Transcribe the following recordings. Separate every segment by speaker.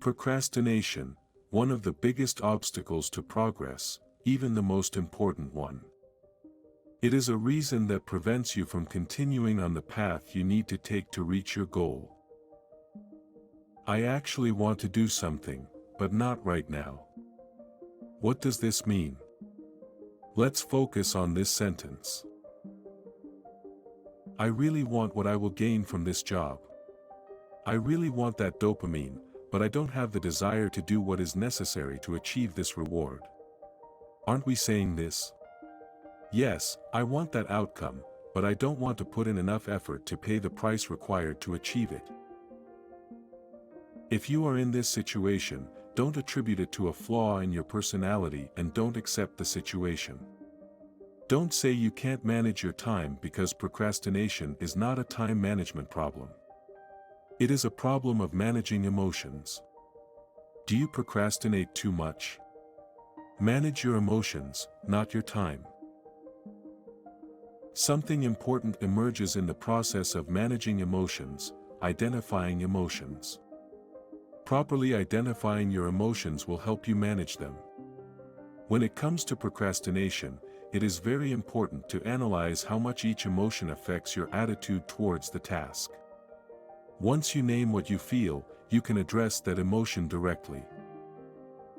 Speaker 1: Procrastination, one of the biggest obstacles to progress, even the most important one. It is a reason that prevents you from continuing on the path you need to take to reach your goal. I actually want to do something, but not right now. What does this mean? Let's focus on this sentence. I really want what I will gain from this job. I really want that dopamine, but I don't have the desire to do what is necessary to achieve this reward. Aren't we saying this? Yes, I want that outcome, but I don't want to put in enough effort to pay the price required to achieve it. If you are in this situation, don't attribute it to a flaw in your personality and don't accept the situation. Don't say you can't manage your time because procrastination is not a time management problem. It is a problem of managing emotions. Do you procrastinate too much? Manage your emotions, not your time. Something important emerges in the process of managing emotions: identifying emotions. Properly identifying your emotions will help you manage them. When it comes to procrastination, it is very important to analyze how much each emotion affects your attitude towards the task. Once you name what you feel, you can address that emotion directly.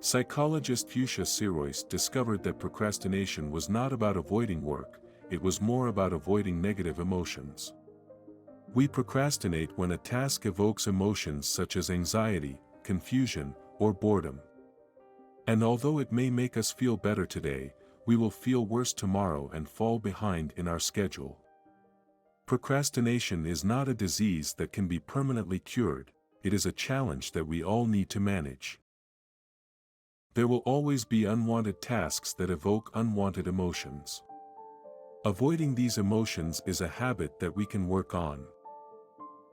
Speaker 1: Psychologist Fuchsia Sirois discovered that procrastination was not about avoiding work, it was more about avoiding negative emotions. We procrastinate when a task evokes emotions such as anxiety, confusion, or boredom. And although it may make us feel better today, we will feel worse tomorrow and fall behind in our schedule. Procrastination is not a disease that can be permanently cured, it is a challenge that we all need to manage. There will always be unwanted tasks that evoke unwanted emotions. Avoiding these emotions is a habit that we can work on.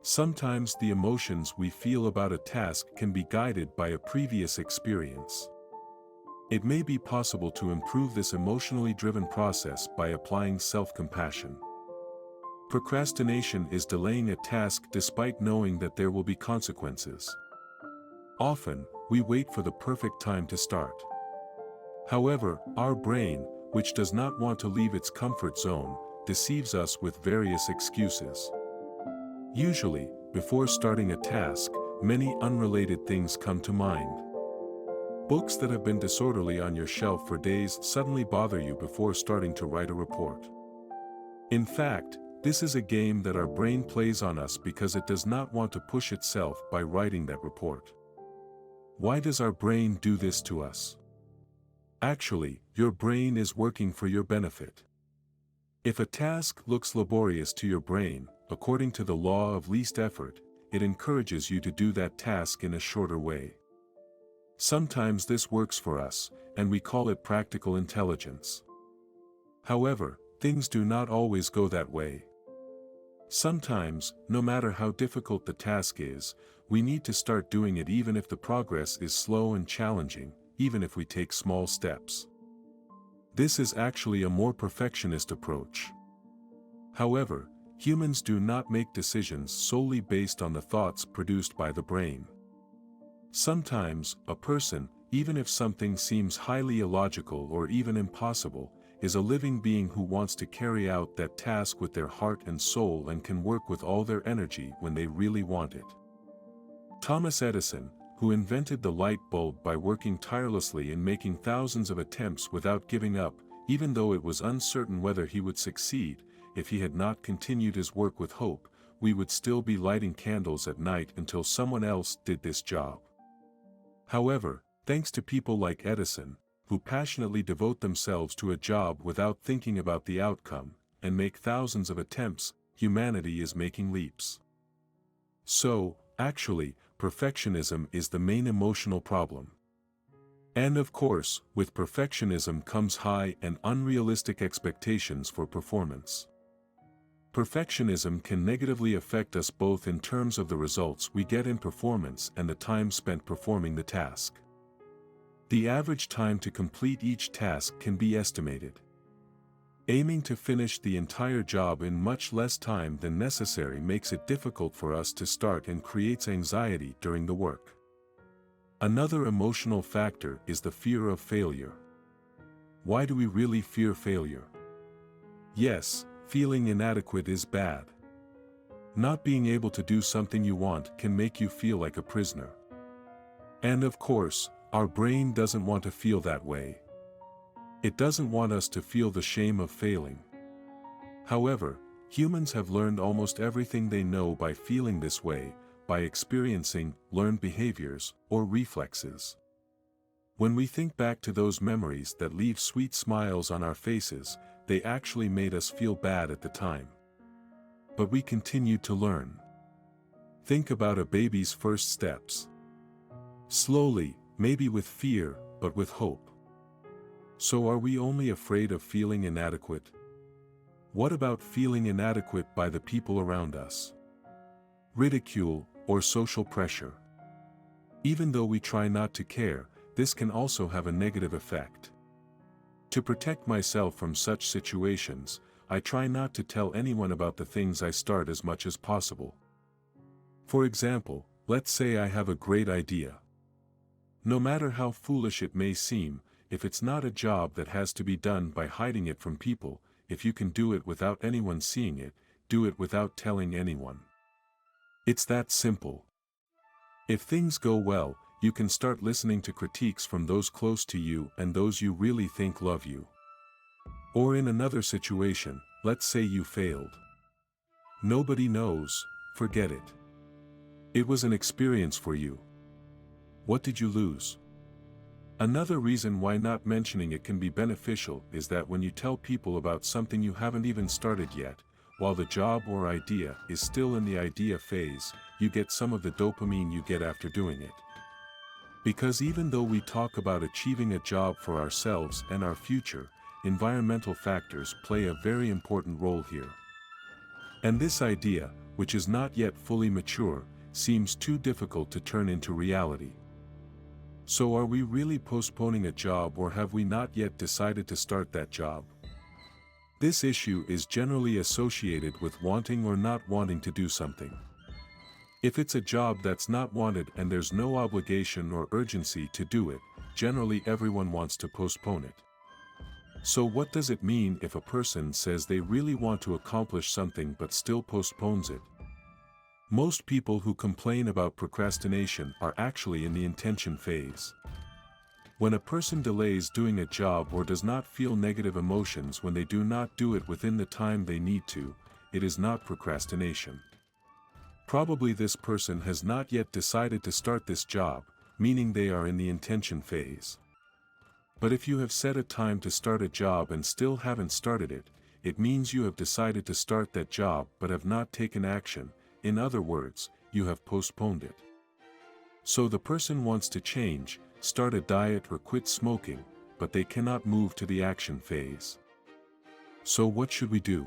Speaker 1: Sometimes the emotions we feel about a task can be guided by a previous experience. It may be possible to improve this emotionally driven process by applying self-compassion. Procrastination is delaying a task despite knowing that there will be consequences. Often, we wait for the perfect time to start. However, our brain, which does not want to leave its comfort zone, deceives us with various excuses. Usually, before starting a task, many unrelated things come to mind. Books that have been disorderly on your shelf for days suddenly bother you before starting to write a report. In fact, this is a game that our brain plays on us because it does not want to push itself by writing that report. Why does our brain do this to us? Actually, your brain is working for your benefit. If a task looks laborious to your brain, according to the law of least effort, it encourages you to do that task in a shorter way. Sometimes this works for us, and we call it practical intelligence. However, things do not always go that way. Sometimes, no matter how difficult the task is, we need to start doing it even if the progress is slow and challenging, even if we take small steps. This is actually a more perfectionist approach. However, humans do not make decisions solely based on the thoughts produced by the brain. Sometimes, a person, even if something seems highly illogical or even impossible, is a living being who wants to carry out that task with their heart and soul and can work with all their energy when they really want it. Thomas Edison, who invented the light bulb by working tirelessly and making thousands of attempts without giving up, even though it was uncertain whether he would succeed, if he had not continued his work with hope, we would still be lighting candles at night until someone else did this job. However, thanks to people like Edison, who passionately devote themselves to a job without thinking about the outcome, and make thousands of attempts, humanity is making leaps. So, actually, perfectionism is the main emotional problem. And of course, with perfectionism comes high and unrealistic expectations for performance. Perfectionism can negatively affect us both in terms of the results we get in performance and the time spent performing the task. The average time to complete each task can be estimated. Aiming to finish the entire job in much less time than necessary makes it difficult for us to start and creates anxiety during the work. Another emotional factor is the fear of failure. Why do we really fear failure? Yes, feeling inadequate is bad. Not being able to do something you want can make you feel like a prisoner. And of course, our brain doesn't want to feel that way. It doesn't want us to feel the shame of failing. However, humans have learned almost everything they know by feeling this way, by experiencing learned behaviors or reflexes. When we think back to those memories that leave sweet smiles on our faces, they actually made us feel bad at the time. But we continued to learn. Think about a baby's first steps. Slowly, maybe with fear, but with hope. So are we only afraid of feeling inadequate? What about feeling inadequate by the people around us? Ridicule or social pressure. Even though we try not to care, this can also have a negative effect. To protect myself from such situations, I try not to tell anyone about the things I start as much as possible. For example, let's say I have a great idea. No matter how foolish it may seem, if it's not a job that has to be done by hiding it from people, if you can do it without anyone seeing it, do it without telling anyone. It's that simple. If things go well, you can start listening to critiques from those close to you and those you really think love you. Or in another situation, let's say you failed. Nobody knows, forget it. It was an experience for you. What did you lose? Another reason why not mentioning it can be beneficial is that when you tell people about something you haven't even started yet, while the job or idea is still in the idea phase, you get some of the dopamine you get after doing it. Because even though we talk about achieving a job for ourselves and our future, environmental factors play a very important role here. And this idea, which is not yet fully mature, seems too difficult to turn into reality. So are we really postponing a job, or have we not yet decided to start that job? This issue is generally associated with wanting or not wanting to do something. If it's a job that's not wanted and there's no obligation or urgency to do it, generally everyone wants to postpone it. So what does it mean if a person says they really want to accomplish something but still postpones it? Most people who complain about procrastination are actually in the intention phase. When a person delays doing a job or does not feel negative emotions when they do not do it within the time they need to, it is not procrastination. Probably this person has not yet decided to start this job, meaning they are in the intention phase. But if you have set a time to start a job and still haven't started it, it means you have decided to start that job but have not taken action. In other words, you have postponed it. So the person wants to change, start a diet or quit smoking, but they cannot move to the action phase. So what should we do?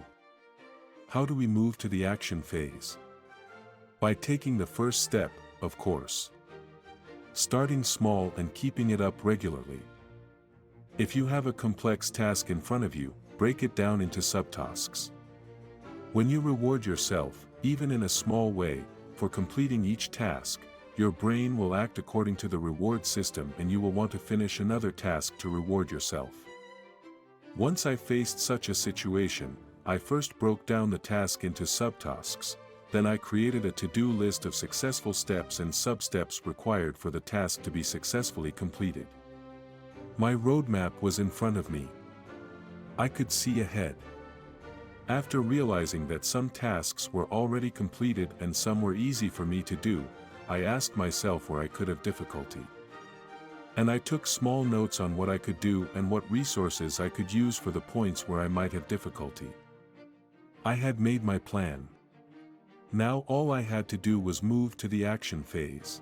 Speaker 1: How do we move to the action phase? By taking the first step, of course. Starting small and keeping it up regularly. If you have a complex task in front of you, break it down into subtasks. When you reward yourself, even in a small way, for completing each task, your brain will act according to the reward system and you will want to finish another task to reward yourself. Once I faced such a situation, I first broke down the task into subtasks, then I created a to-do list of successful steps and sub-steps required for the task to be successfully completed. My roadmap was in front of me. I could see ahead. After realizing that some tasks were already completed and some were easy for me to do, I asked myself where I could have difficulty. And I took small notes on what I could do and what resources I could use for the points where I might have difficulty. I had made my plan. Now all I had to do was move to the action phase.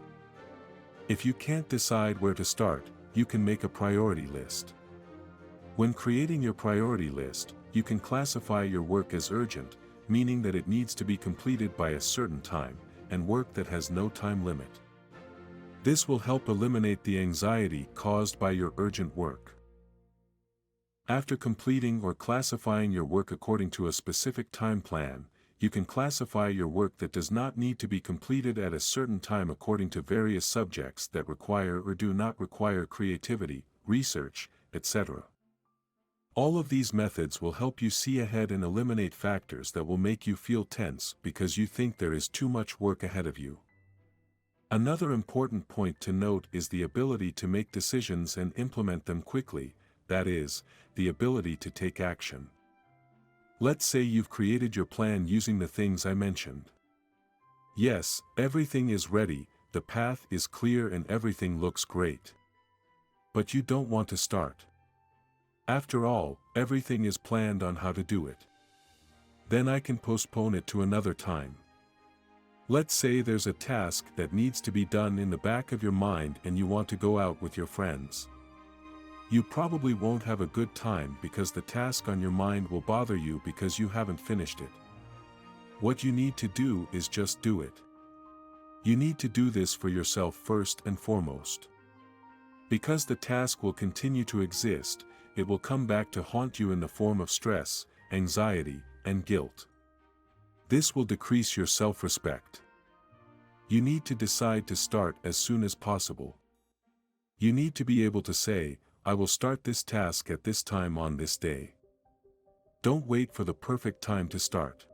Speaker 1: If you can't decide where to start, you can make a priority list. When creating your priority list, you can classify your work as urgent, meaning that it needs to be completed by a certain time, and work that has no time limit. This will help eliminate the anxiety caused by your urgent work. After completing or classifying your work according to a specific time plan, you can classify your work that does not need to be completed at a certain time according to various subjects that require or do not require creativity, research, etc. All of these methods will help you see ahead and eliminate factors that will make you feel tense because you think there is too much work ahead of you. Another important point to note is the ability to make decisions and implement them quickly, that is, the ability to take action. Let's say you've created your plan using the things I mentioned. Yes, everything is ready, the path is clear and everything looks great. But you don't want to start. After all, everything is planned on how to do it. Then I can postpone it to another time. Let's say there's a task that needs to be done in the back of your mind and you want to go out with your friends. You probably won't have a good time because the task on your mind will bother you because you haven't finished it. What you need to do is just do it. You need to do this for yourself first and foremost. Because the task will continue to exist, it will come back to haunt you in the form of stress, anxiety, and guilt. This will decrease your self-respect. You need to decide to start as soon as possible. You need to be able to say, I will start this task at this time on this day. Don't wait for the perfect time to start.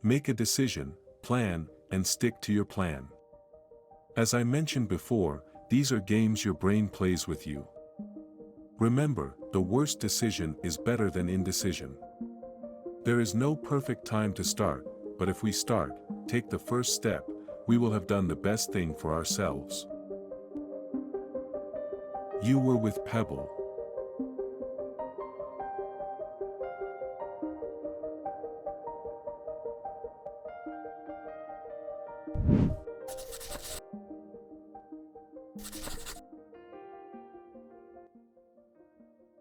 Speaker 1: Make a decision, plan, and stick to your plan. As I mentioned before, these are games your brain plays with you. Remember, the worst decision is better than indecision. There is no perfect time to start, but if we start, take the first step, we will have done the best thing for ourselves. You were with Pebble.